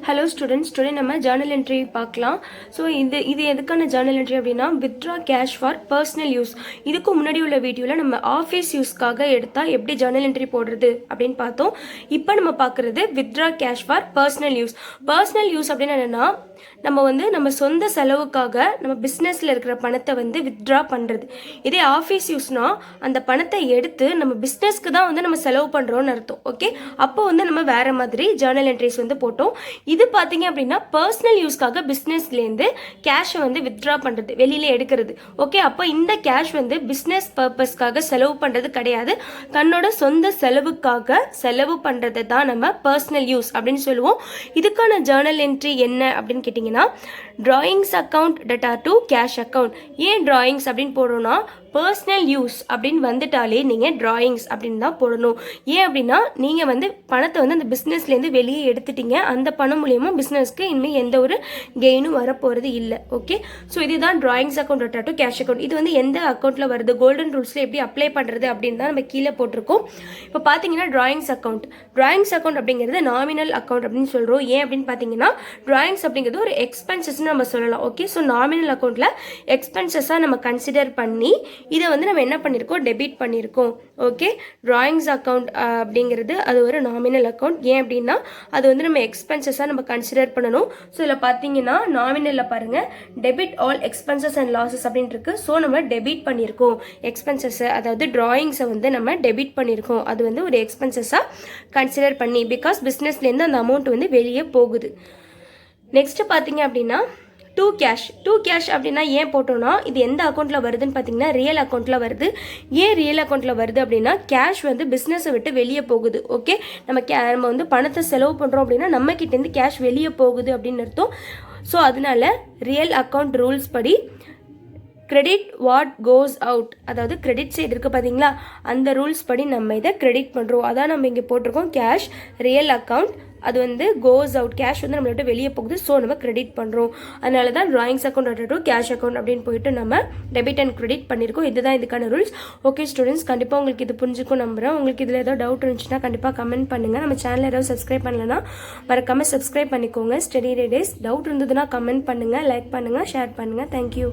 Hello students, today நம்ம journal entry பார்க்கலாம். So இது எதுக்கான journal entry அப்படின்னா withdraw cash for personal use. இதுக்கு முன்னாடி உள்ள வீடியோல நம்ம ஆஃபீஸ் யூஸ்க்காக எடுத்தா எப்படி journal entry போடுறது அப்படின்னு பார்த்தோம். இப்போ நம்ம பார்க்குறது withdraw cash for personal use. Personal use அப்படின்னா என்னன்னா நம்ம சொந்த செலவுக்காக நம்ம பிஸ்னஸில் இருக்கிற பணத்தை வித்ட்ரா பண்ணுறது. இதே ஆஃபீஸ் யூஸ்னா அந்த பணத்தை எடுத்து நம்ம பிஸ்னஸ்க்கு தான் நம்ம செலவு பண்ணுறோன்னு அர்த்தம். ஓகே, அப்போ நம்ம வேறு மாதிரி ஜேர்னல் என்ட்ரிஸ் போட்டோம். இது பார்த்தீங்க அப்படின்னா பர்சனல் யூஸ்க்காக பிஸ்னஸ்லேருந்து கேஷை வித்ட்ரா பண்ணுறது, வெளியில் எடுக்கிறது. ஓகே, அப்போ இந்த கேஷ் பிஸ்னஸ் பர்பஸ்க்காக செலவு பண்ணுறது கிடையாது, தன்னோட சொந்த செலவுக்காக செலவு பண்ணுறது தான் நம்ம பர்சனல் யூஸ் அப்படின்னு சொல்லுவோம். இதுக்கான ஜேர்னல் என்ட்ரி என்ன அப்படின்னு கேட்டிங்கன்னா drawings account data to cash account. ஏன் drawings அப்படின்னு போடுறோம்னா பர்சனல் யூஸ் அப்படின்னு வந்துட்டாலே நீங்கள் drawings அப்படின்னு தான் போடணும். ஏன் அப்படின்னா நீங்கள் பணத்தை அந்த பிஸ்னஸ்லேருந்து வெளியே எடுத்துட்டீங்க, அந்த பணம் மூலியமாக பிஸ்னஸ்க்கு இனிமேல் எந்த ஒரு கெயினும் வரப்போகிறது இல்லை. ஓகே, ஸோ இதுதான் drawings account data to cash account. இது எந்த அக்கௌண்ட்டில் வருது, கோல்டன் ரூல்ஸில் எப்படி அப்ளை பண்ணுறது அப்படின்னு தான் நம்ம கீழே போட்டிருக்கோம். இப்போ பார்த்தீங்கன்னா drawings account அப்படிங்கிறது நாமினல் அக்கௌண்ட் அப்படின்னு சொல்கிறோம். ஏன் அப்படின்னு பார்த்தீங்கன்னா drawings அப்படிங்கிறது ஒரு எக்ஸ்பென்சஸ்ன்னு நம்ம சொல்லலாம். ஓகே, ஸோ நாமினல் அக்கௌண்ட்டில் எக்ஸ்பென்சஸாக நம்ம கன்சிடர் பண்ணி இதை நம்ம என்ன பண்ணியிருக்கோம், டெபிட் பண்ணியிருக்கோம். ஓகே, drawings account அப்படிங்கிறது அது ஒரு நாமினல் அக்கௌண்ட். ஏன் அப்படின்னா அது நம்ம எக்ஸ்பென்சஸாக நம்ம கன்சிடர் பண்ணணும். ஸோ இதில் பார்த்தீங்கன்னா நாமினலில் பாருங்கள் debit all expenses and losses அப்படின்னு இருக்கு. ஸோ நம்ம டெபிட் பண்ணியிருக்கோம் எக்ஸ்பென்சஸை, அதாவது drawings-ஐ நம்ம டெபிட் பண்ணியிருக்கோம். அது ஒரு எக்ஸ்பென்சஸாக கன்சிடர் பண்ணி, பிகாஸ் பிஸ்னஸ்லேருந்து அந்த அமௌண்ட் வெளியே போகுது. நெக்ஸ்ட் பார்த்தீங்க அப்படின்னா டூ கேஷ் அப்படின்னா ஏன் போட்டோம்னா இது எந்த அக்கௌண்ட்டில் வருதுன்னு பார்த்தீங்கன்னா ரியல் அக்கௌண்ட்டில் வருது. ஏன் ரியல் அக்கௌண்ட்டில் வருது அப்படின்னா கேஷ் பிஸ்னஸை விட்டு வெளியே போகுது. ஓகே, நம்ம பணத்தை செலவு பண்ணுறோம் அப்படின்னா நம்ம கிட்டேருந்து கேஷ் வெளியே போகுது அப்படின்னு அர்த்தம். ஸோ அதனால ரியல் அக்கௌண்ட் ரூல்ஸ் படி கிரெடிட் வாட் கோஸ் அவுட், அதாவது கிரெடிட் சைடு இருக்குது பார்த்தீங்களா, அந்த ரூல்ஸ் படி நம்ம இதை கிரெடிட் பண்ணுறோம். அதான் நம்ம இங்கே போட்டிருக்கோம் கேஷ் ரியல் அக்கௌண்ட், அது கோஸ் அவுட், கேஷ் நம்மள்ட்ட வெளியே போகுது. ஸோ நம்ம கிரெடிட் பண்ணுறோம். அதனால தான் drawings account to cash account அப்படின்னு போயிட்டு நம்ம டெபிட் அண்ட் கிரெடிட் பண்ணியிருக்கோம். இதுதான் இதுக்கான ரூல்ஸ். ஓகே ஸ்டூடெண்ட்ஸ், கண்டிப்பாக உங்களுக்கு இது புரிஞ்சுக்கும் நம்புகிறேன். உங்களுக்கு இதில் ஏதாவது டவுட் இருந்துச்சுன்னா கண்டிப்பாக கமெண்ட் பண்ணுங்கள். நம்ம சேனல் ஏதாவது சப்ஸ்கிரைப் பண்ணலன்னா மறக்காமல் சப்ஸ்கிரைப் பண்ணிக்கோங்க. ஸ்டடி ரைடர்ஸ் டவுட் இருந்ததுன்னா கமெண்ட் பண்ணுங்கள், லைக் பண்ணுங்கள், ஷேர் பண்ணுங்கள். தேங்க்யூ.